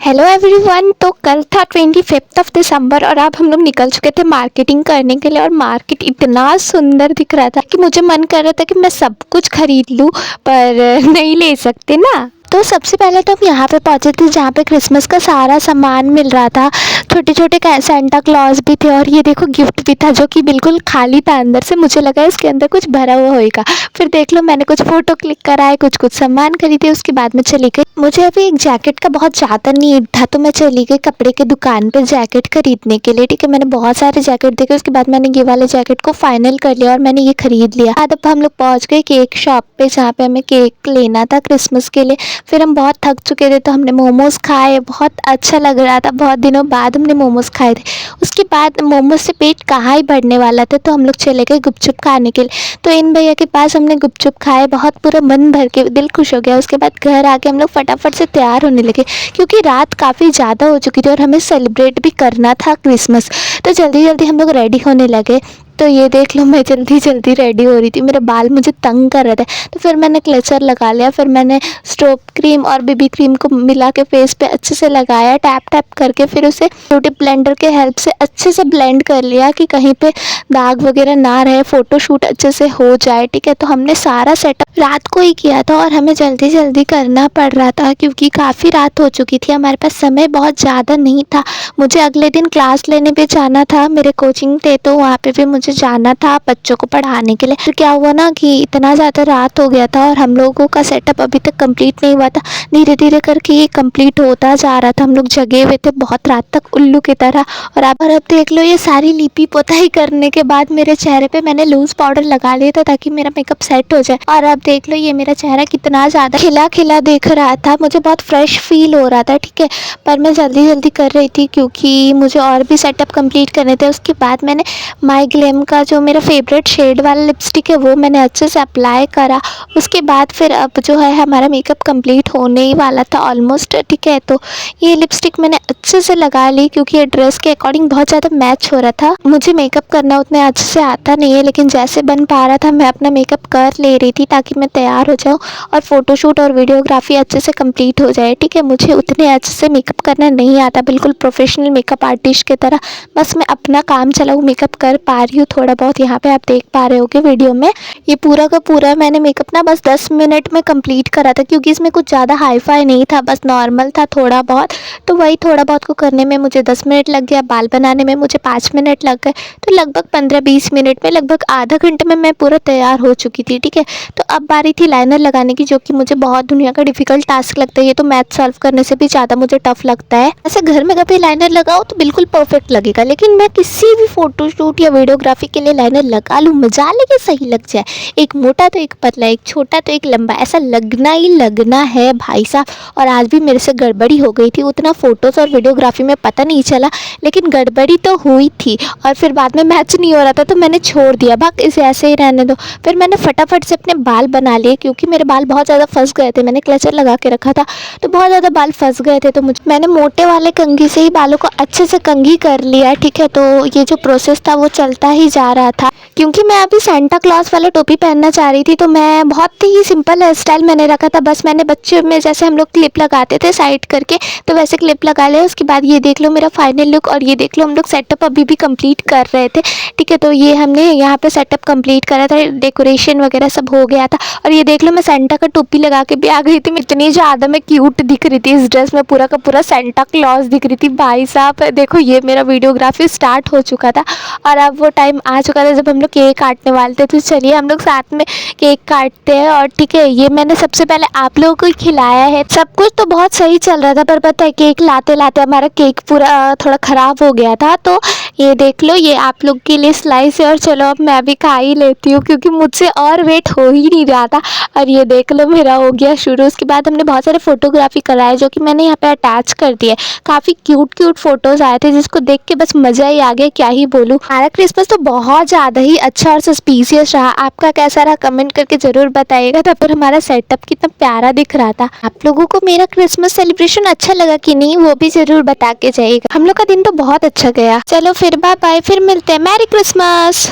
Hello everyone. तो कल था 25 दिसंबर और अब हम लोग निकल चुके थे मार्केटिंग करने के लिए। और मार्केट इतना सुंदर दिख रहा था कि मुझे मन कर रहा था कि मैं सब कुछ खरीद लूँ, पर नहीं ले सकते ना। तो सबसे पहले तो हम यहाँ पे पहुँचे थे जहाँ पे क्रिसमस का सारा सामान मिल रहा था। छोटे छोटे सेंटा क्लॉज भी थे और ये देखो गिफ्ट भी था जो कि बिल्कुल खाली था अंदर से। मुझे लगा इसके अंदर कुछ भरा हुआ होएगा। फिर देख लो मैंने कुछ फ़ोटो क्लिक कराए, कुछ कुछ सामान खरीदे, उसके बाद मैं चली गई। मुझे अभी एक जैकेट का बहुत ज़्यादा नीड था तो मैं चली गई कपड़े की दुकान पे जैकेट खरीदने के लिए। ठीक है, मैंने बहुत सारे जैकेट देखे, उसके बाद मैंने ये वाले जैकेट को फाइनल कर लिया और मैंने ये खरीद लिया। अब हम लोग पहुँच गए केक शॉप पे जहाँ पे हमें केक लेना था क्रिसमस के लिए। फिर हम बहुत थक चुके थे तो हमने मोमोज़ खाए, बहुत अच्छा लग रहा था। बहुत दिनों बाद हमने मोमोज़ खाए थे। उसके बाद मोमोज से पेट कहाँ ही भरने वाला था तो हम लोग चले गए गुपचुप खाने के लिए। तो इन भैया के पास हमने गुपचुप खाए, बहुत पूरा मन भर के दिल खुश हो गया। उसके बाद घर आके हम लोग फटाफट से तैयार होने लगे क्योंकि रात काफ़ी ज़्यादा हो चुकी थी और हमें सेलिब्रेट भी करना था क्रिसमस। तो जल्दी जल्दी हम लोग रेडी होने लगे। तो ये देख लो मैं जल्दी जल्दी रेडी हो रही थी, मेरे बाल मुझे तंग कर रहे थे। तो फिर मैंने क्लेचर लगा लिया, फिर मैंने स्ट्रोब क्रीम और बीबी क्रीम को मिला के फेस पे अच्छे से लगाया टैप टैप करके। फिर उसे ब्यूटी ब्लेंडर के हेल्प से अच्छे से ब्लेंड कर लिया कि कहीं पे दाग वगैरह ना रहे, फ़ोटोशूट अच्छे से हो जाए। ठीक है, तो हमने सारा सेटअप रात को ही किया था और हमें जल्दी जल्दी करना पड़ रहा था क्योंकि काफ़ी रात हो चुकी थी, हमारे पास समय बहुत ज़्यादा नहीं था। मुझे अगले दिन क्लास लेने भी जाना था, मेरे कोचिंग थे तो वहाँ पे भी मुझे जाना था बच्चों को पढ़ाने के लिए। फिर क्या हुआ ना कि इतना ज़्यादा रात हो गया था और हम लोगों का सेटअप अभी तक कंप्लीट नहीं हुआ था। धीरे धीरे करके ये कंप्लीट होता जा रहा था। हम लोग जगे हुए थे बहुत रात तक उल्लू की तरह। और अब देख लो ये सारी लिपि पोताई करने के बाद मेरे चेहरे पे मैंने लूज़ पाउडर लगा लिया था ताकि मेरा मेकअप सेट हो जाए। और अब देख लो ये मेरा चेहरा कितना ज़्यादा खिला खिला दिख रहा था, मुझे बहुत फ्रेश फील हो रहा था। ठीक है, पर मैं जल्दी जल्दी कर रही थी क्योंकि मुझे और भी सेटअप कंप्लीट करने थे। उसके बाद मैंने माई ग्लैम का जो मेरा फेवरेट शेड वाला लिपस्टिक है वो मैंने अच्छे से अप्लाई करा। उसके बाद फिर अब जो है हमारा मेकअप कंप्लीट होने ही वाला था ऑलमोस्ट। ठीक है, तो ये लिपस्टिक मैंने अच्छे से लगा ली क्योंकि ये ड्रेस के अकॉर्डिंग बहुत ज़्यादा मैच हो रहा था। मुझे मेकअप करना उतने अच्छे से आता नहीं है लेकिन जैसे बन पा रहा था मैं अपना मेकअप कर ले रही थी ताकि मैं तैयार हो जाऊँ और फ़ोटोशूट और वीडियोग्राफी अच्छे से कंप्लीट हो जाए। ठीक है, मुझे उतने अच्छे से मेकअप करना नहीं आता, बिल्कुल प्रोफेशनल मेकअप आर्टिस्ट की तरह। बस मैं अपना काम चलाऊँ मेकअप कर पा रही हूँ थोड़ा बहुत। यहाँ पे आप देख पा रहे होगे वीडियो में ये पूरा का पूरा मैंने मेकअप ना बस 10 मिनट में कंप्लीट करा था क्योंकि इसमें कुछ ज़्यादा हाई फाई नहीं था, बस नॉर्मल था थोड़ा बहुत। तो वही थोड़ा बहुत को करने में मुझे 10 मिनट लग गया, बाल बनाने में मुझे 5 मिनट लग गए। तो लगभग 15-20 मिनट में, लगभग आधा घंटे में मैं पूरा तैयार हो चुकी थी। ठीक है, तो अब बारी थी लाइनर लगाने की जो कि मुझे बहुत दुनिया का डिफ़िकल्ट टास्क लगता है। ये तो मैथ सॉल्व करने से भी ज़्यादा मुझे टफ लगता है। ऐसे घर में कभी लाइनर लगाओ तो बिल्कुल परफेक्ट लगेगा, लेकिन मैं किसी भी फोटोशूट या वीडियोग्राफी के लिए लाइनर लगा लूँ मजा लेके सही लग जाए। एक मोटा तो एक पतला, एक छोटा तो एक लंबा, ऐसा लगना ही लगना है भाई साहब। और आज भी मेरे से गड़बड़ी हो गई थी, उतना फ़ोटोज़ और वीडियोग्राफी में पता नहीं चला लेकिन गड़बड़ी तो हुई थी। और फिर बाद में मैच नहीं हो रहा था तो मैंने छोड़ दिया, भाग इसे ऐसे ही रहने दो। फिर मैंने फटाफट से अपने बाल बना लिए क्योंकि मेरे बाल बहुत ज़्यादा फंस गए थे, मैंने क्लचर लगा के रखा था तो बहुत ज़्यादा बाल फंस गए थे। तो मैंने मोटे वाले कंघी से ही बालों को अच्छे से कंघी कर लिया। ठीक है, तो ये जो प्रोसेस था वो चलता ही जा रहा था क्योंकि मैं अभी सेंटा क्लॉज वाला टोपी पहनना चाह रही थी। तो मैं बहुत ही सिंपल हेयर स्टाइल मैंने रखा था, बस मैंने बच्चे में जैसे हम लोग क्लिप लगाते थे साइड करके तो वैसे क्लिप लगा लिया। उसके बाद ये देख लो मेरा फाइनल लुक और ये देख लो हम लोग सेटअप अभी भी कंप्लीट कर रहे थे। ठीक है, तो ये हमने यहाँ पे सेटअप कंप्लीट करा था, डेकोरेशन वगैरह सब हो गया था। और ये देख लो मैं सेंटा का टोपी लगा के भी आ गई थी। इतनी ज़्यादा मैं क्यूट दिख रही थी इस ड्रेस में, पूरा का पूरा सेंटा क्लॉज दिख रही थी भाई साहब। देखो ये मेरा वीडियोग्राफी स्टार्ट हो चुका था और अब वो टाइम आ चुका था जब हम लोग केक काटने वाले थे। तो चलिए हम लोग साथ में केक काटते हैं। और ठीक है, ये मैंने सबसे पहले आप लोगों को खिलाया है। सब कुछ तो बहुत सही चल रहा था पर पता है केक लाते लाते हमारा केक पूरा थोड़ा ख़राब हो गया था। तो ये देख लो ये आप लोग के लिए स्लाइस है और चलो अब मैं भी खा ही लेती हूँ क्योंकि मुझसे और वेट हो ही नहीं रहा था। और ये देख लो मेरा हो गया शुरू। उसके बाद हमने बहुत सारे फोटोग्राफी कराए जो कि मैंने यहाँ पे अटैच कर दिया। काफ़ी क्यूट क्यूट फोटोज़ आए थे जिसको देख के बस मज़ा ही आ गया, क्या ही बोलूँ। हमारा क्रिसमस तो बहुत ज़्यादा ही अच्छा और सस्पिशियस रहा। आपका कैसा रहा कमेंट करके ज़रूर बताइएगा। तो फिर हमारा सेटअप कितना प्यारा दिख रहा था। आप लोगों को मेरा क्रिसमस सेलिब्रेशन अच्छा लगा कि नहीं वो भी ज़रूर बता के जाइएगा। हम लोग का दिन तो बहुत अच्छा गया। चलो फिर बाय बाय, फिर मिलते हैं। Merry Christmas.